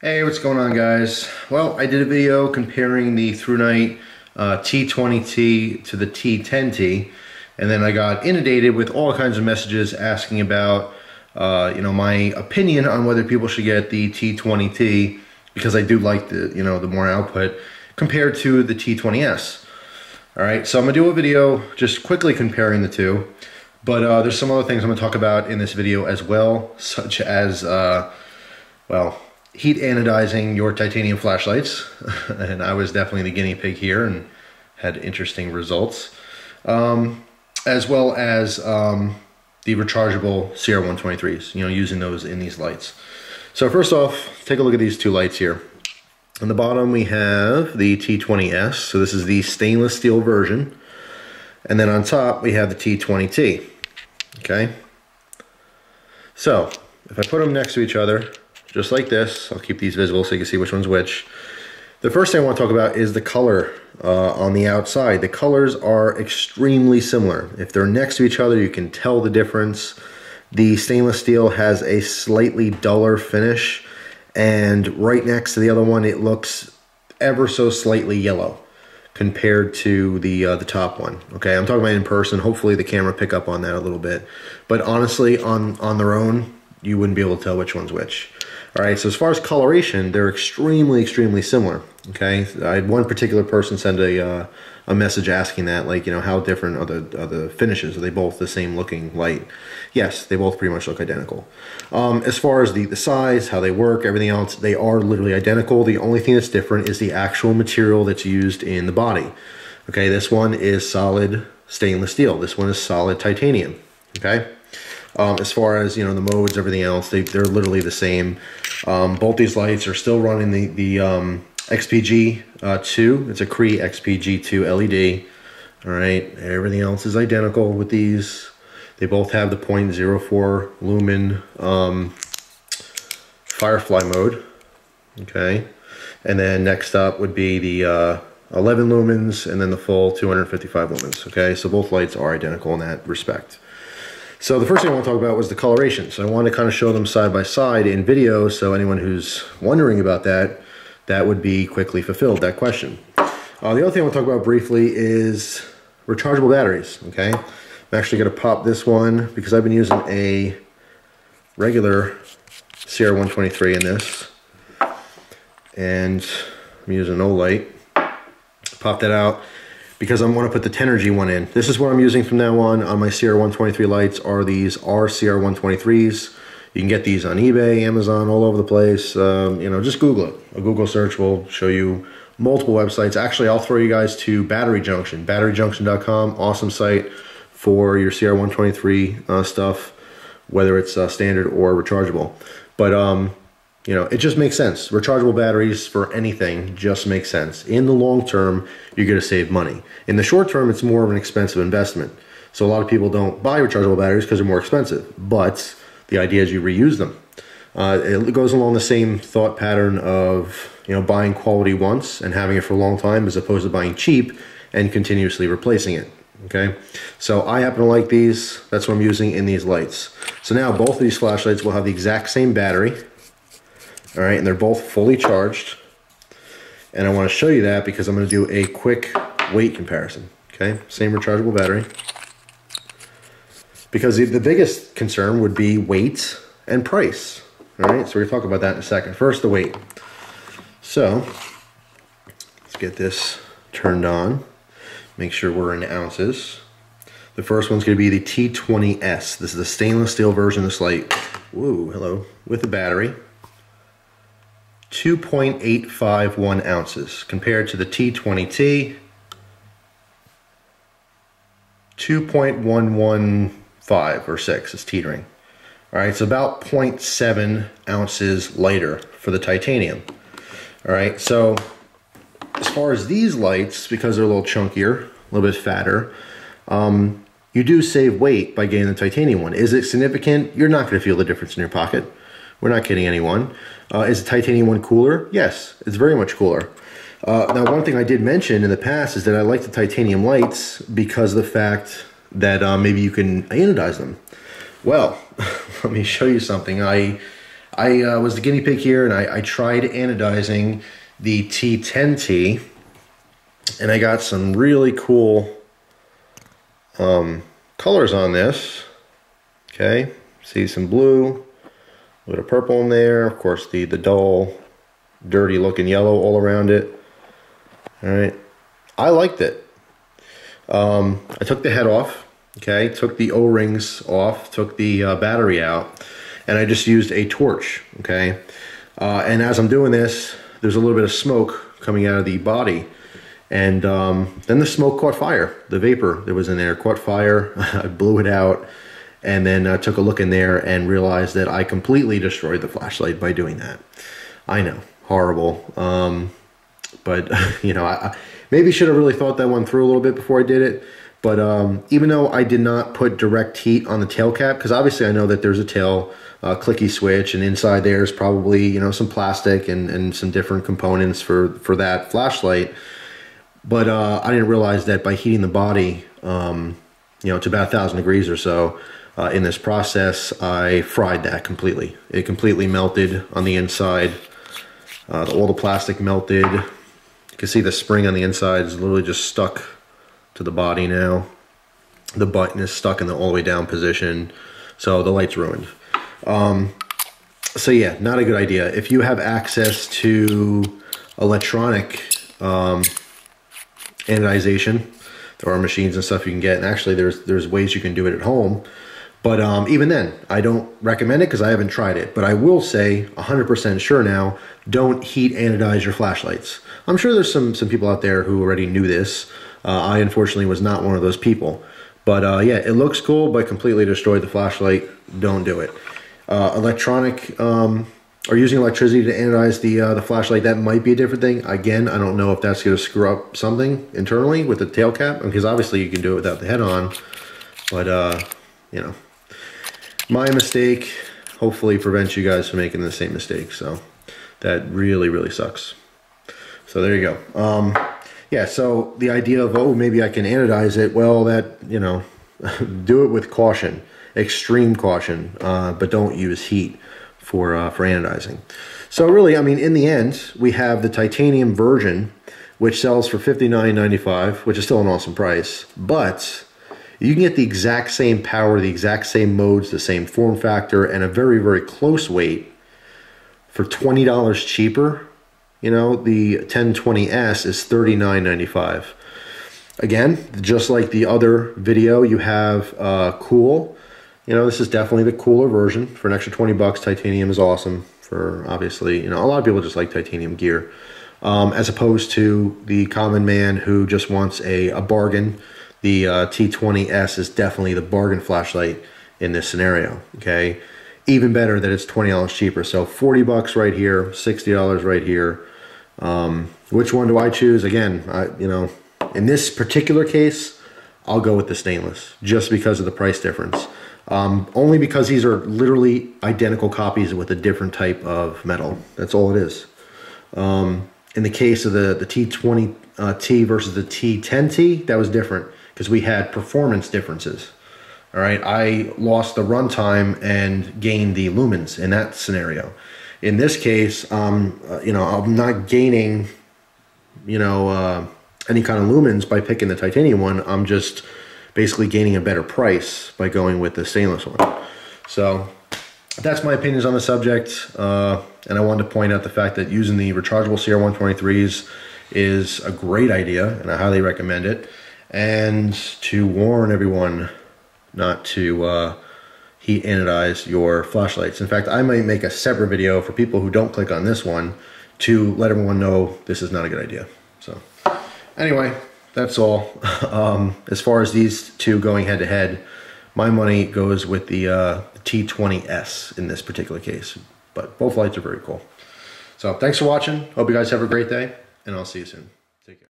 Hey, what's going on, guys? Well, I did a video comparing the Thrunite T20T to the T10T, and then I got inundated with all kinds of messages asking about my opinion on whether people should get the T20T, because I do like the more output compared to the T20S. All right, so I'm gonna do a video just quickly comparing the two, but there's some other things I'm gonna talk about in this video as well, such as heat anodizing your titanium flashlights, and I was definitely the guinea pig here and had interesting results, as well as the rechargeable CR123s, using those in these lights. So first off, take a look at these two lights here. On the bottom we have the T20S, so this is the stainless steel version, and then on top we have the T20T. Okay, so if I put them next to each other, just like this, I'll keep these visible so you can see which one's which. The first thing I want to talk about is the color on the outside. The colors are extremely similar. If they're next to each other, you can tell the difference. The stainless steel has a slightly duller finish, and right next to the other one, it looks ever so slightly yellow compared to the top one. Okay, I'm talking about in person. Hopefully the camera pick up on that a little bit. But honestly, on their own, you wouldn't be able to tell which one's which. All right, so as far as coloration, they're extremely similar. Okay, I had one particular person send a message asking that, like, how different are the finishes? Are they both the same looking light? Yes, they both pretty much look identical. As far as the size, how they work, everything else, they are literally identical. The only thing that's different is the actual material that's used in the body. Okay, this one is solid stainless steel. This one is solid titanium. Okay. As far as the modes, everything else, they're literally the same. Both these lights are still running the XPG2. It's a Cree XPG2 LED. All right, everything else is identical with these. They both have the 0.04 lumen Firefly mode. Okay, and then next up would be the 11 lumens, and then the full 255 lumens. Okay, so both lights are identical in that respect. So the first thing I want to talk about was the coloration. So I want to kind of show them side by side in video, so anyone who's wondering about that, that would be quickly fulfilled, that question. The other thing I want to talk about briefly is rechargeable batteries, okay? I'm actually going to pop this one because I've been using a regular CR123 in this, and I'm using an Olight. Pop that out because I want to put the 10G one in. This is what I'm using from now on my CR123 lights. Are these CR123s. You can get these on eBay, Amazon, all over the place. Just Google it. A Google search will show you multiple websites. Actually, I'll throw you guys to Battery Junction, batteryjunction.com. Awesome site for your CR123 stuff, whether it's standard or rechargeable. But it just makes sense. Rechargeable batteries for anything just makes sense. In the long term, you're going to save money. In the short term, it's more of an expensive investment. So a lot of people don't buy rechargeable batteries because they're more expensive. But the idea is you reuse them. It goes along the same thought pattern of buying quality once and having it for a long time, as opposed to buying cheap and continuously replacing it. Okay, so I happen to like these. That's what I'm using in these lights. So now both of these flashlights will have the exact same battery. All right, and they're both fully charged. And I want to show you that because I'm going to do a quick weight comparison. Okay, same rechargeable battery. Because the biggest concern would be weight and price. All right, so we're going to talk about that in a second. First, the weight. So let's get this turned on. Make sure we're in ounces. The first one's going to be the T20S. This is the stainless steel version of this light. Woo, hello, with the battery. 2.851 ounces compared to the T20T, 2.115 or 6 is teetering. All right, so about 0.7 ounces lighter for the titanium. All right, so as far as these lights, because they're a little chunkier, a little bit fatter, you do save weight by getting the titanium one. Is it significant? You're not going to feel the difference in your pocket. We're not kidding anyone. Is the titanium one cooler? Yes, it's very much cooler. Now, one thing I did mention in the past is that I like the titanium lights because of the fact that maybe you can anodize them. Well, let me show you something. I I was the guinea pig here, and I tried anodizing the T20T, and I got some really cool colors on this. Okay, see some blue, a bit of purple in there, of course the dull, dirty looking yellow all around it. All right, I liked it. I took the head off, okay, took the O-rings off, took the battery out, and I just used a torch, okay. And as I'm doing this, there's a little bit of smoke coming out of the body, and then the smoke caught fire. The vapor that was in there caught fire. I blew it out, and then took a look in there and realized that I completely destroyed the flashlight by doing that. I know, horrible. But you know, I maybe should have really thought that one through a little bit before I did it. But even though I did not put direct heat on the tail cap, because obviously I know that there's a tail clicky switch, and inside there's probably, you know, some plastic and some different components for that flashlight. But I didn't realize that by heating the body, you know, to about 1,000 degrees or so, in this process, I fried that completely. It completely melted on the inside. All the plastic melted. You can see the spring on the inside is literally just stuck to the body now. The button is stuck in the all the way down position, so the light's ruined. So yeah, not a good idea. If you have access to electronic anodization, there are machines and stuff you can get, and actually there's ways you can do it at home. But even then, I don't recommend it because I haven't tried it. But I will say 100% sure now, don't heat anodize your flashlights. I'm sure there's some people out there who already knew this. I unfortunately was not one of those people. But yeah, it looks cool, but completely destroyed the flashlight. Don't do it. Electronic, or using electricity to anodize the flashlight, that might be a different thing. Again, I don't know if that's going to screw up something internally with the tail cap, because obviously you can do it without the head on. But, you know, my mistake hopefully prevents you guys from making the same mistake. So that really, really sucks. So there you go. Yeah, so the idea of, oh, maybe I can anodize it, well, that, you know, do it with caution, extreme caution, but don't use heat for anodizing. So really, I mean, in the end, we have the titanium version, which sells for $59.95, which is still an awesome price, but you can get the exact same power, the exact same modes, the same form factor, and a very, very close weight for $20 cheaper. You know, the T20S is $39.95. Again, just like the other video, you have cool. You know, this is definitely the cooler version. For an extra 20 bucks, titanium is awesome. For obviously, you know, a lot of people just like titanium gear. As opposed to the common man who just wants a bargain. The T20S is definitely the bargain flashlight in this scenario, okay? Even better that it's $20 cheaper. So 40 bucks right here, $60 right here. Which one do I choose? Again, you know, in this particular case, I'll go with the stainless just because of the price difference. Only because these are literally identical copies with a different type of metal. That's all it is. In the case of the T20T versus the T10T, that was different because we had performance differences. All right, I lost the runtime and gained the lumens in that scenario. In this case, you know, I'm not gaining, you know, any kind of lumens by picking the titanium one. I'm just basically gaining a better price by going with the stainless one. So that's my opinions on the subject. And I wanted to point out the fact that using the rechargeable CR123s is a great idea, and I highly recommend it. And to warn everyone not to heat anodize your flashlights. In fact, I might make a separate video for people who don't click on this one to let everyone know this is not a good idea. So anyway, that's all. As far as these two going head to head, my money goes with the T20S in this particular case. But both lights are very cool. So thanks for watching. Hope you guys have a great day, and I'll see you soon.